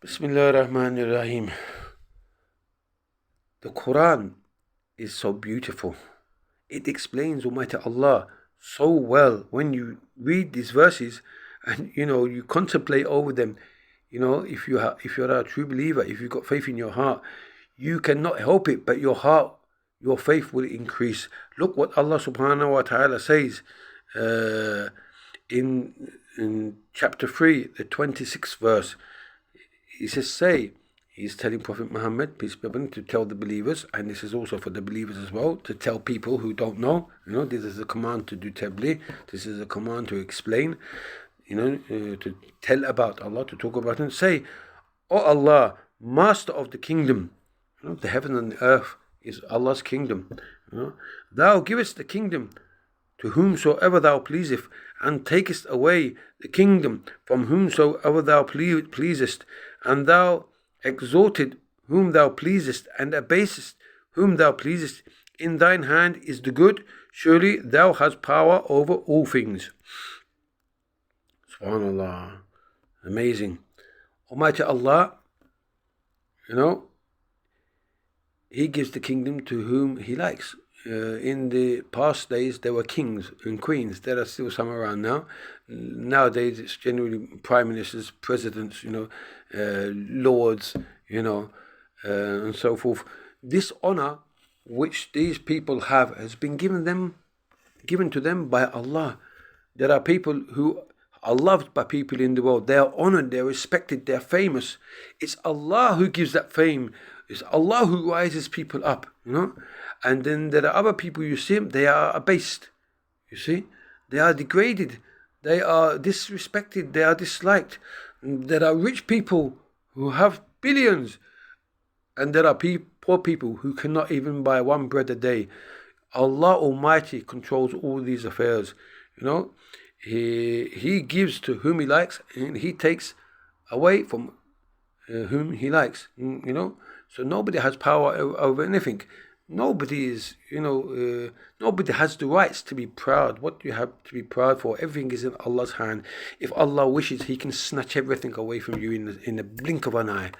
Bismillahirrahmanirrahim. The Quran is so beautiful. It explains Almighty Allah so well. When you read these verses and you contemplate over them, if you're a true believer, if you've got faith in your heart, you cannot help it but your faith will increase. Look what Allah subhanahu wa ta'ala says in chapter 3, the 26th verse. He says, he's telling Prophet Muhammad, peace be upon him, to tell the believers, and this is also for the believers as well, to tell people who don't know. This is a command to do tabligh. This is a command to explain, to tell about Allah, to talk about Him. Say, O Allah, Master of the kingdom, the heaven and the earth is Allah's kingdom. Thou givest the kingdom to whomsoever thou pleasest, and takest away the kingdom from whomsoever thou pleasest, and thou exalted whom thou pleasest, and abasest whom thou pleasest. In thine hand is the good. Surely thou hast power over all things. Subhanallah. Amazing. Almighty Allah, He gives the kingdom to whom He likes. In the past days, there were kings and queens. There are still some around now. Nowadays, it's generally prime ministers, presidents, lords, and so forth. This honor which these people have has been given to them by Allah. There are people who are loved by people in the world. They are honored, they are respected, they are famous. It's Allah who gives that fame. It's Allah who rises people up, And then there are other people, you see, they are abased. You see, they are degraded, they are disrespected, they are disliked. There are rich people who have billions, and there are poor people who cannot even buy one bread a day. Allah Almighty controls all these affairs. He gives to whom He likes, and He takes away from whom He likes. So nobody has power over anything. Nobody is, nobody has the rights to be proud. What do you have to be proud for? Everything is in Allah's hand. If Allah wishes, He can snatch everything away from you in the blink of an eye.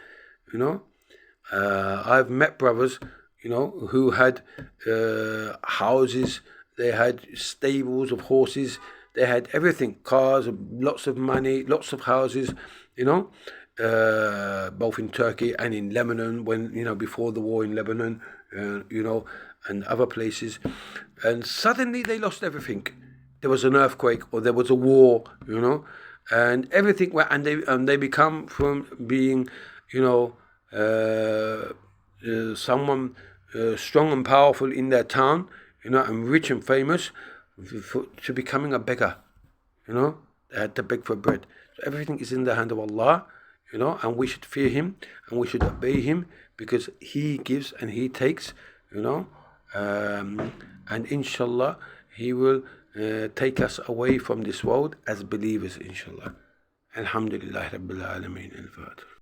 I've met brothers, who had houses, they had stables of horses, they had everything, cars, lots of money, lots of houses, both in Turkey and in Lebanon, when, before the war in Lebanon, and other places. And suddenly they lost everything. There was an earthquake or there was a war, and everything, and they become from being, someone strong and powerful in their town, and rich and famous, to becoming a beggar. They had to beg for bread. So everything is in the hand of Allah, and we should fear Him and we should obey Him, because He gives and He takes, and inshallah He will take us away from this world as believers, inshallah. Alhamdulillah Rabbil Alameen. Al-Fatiha.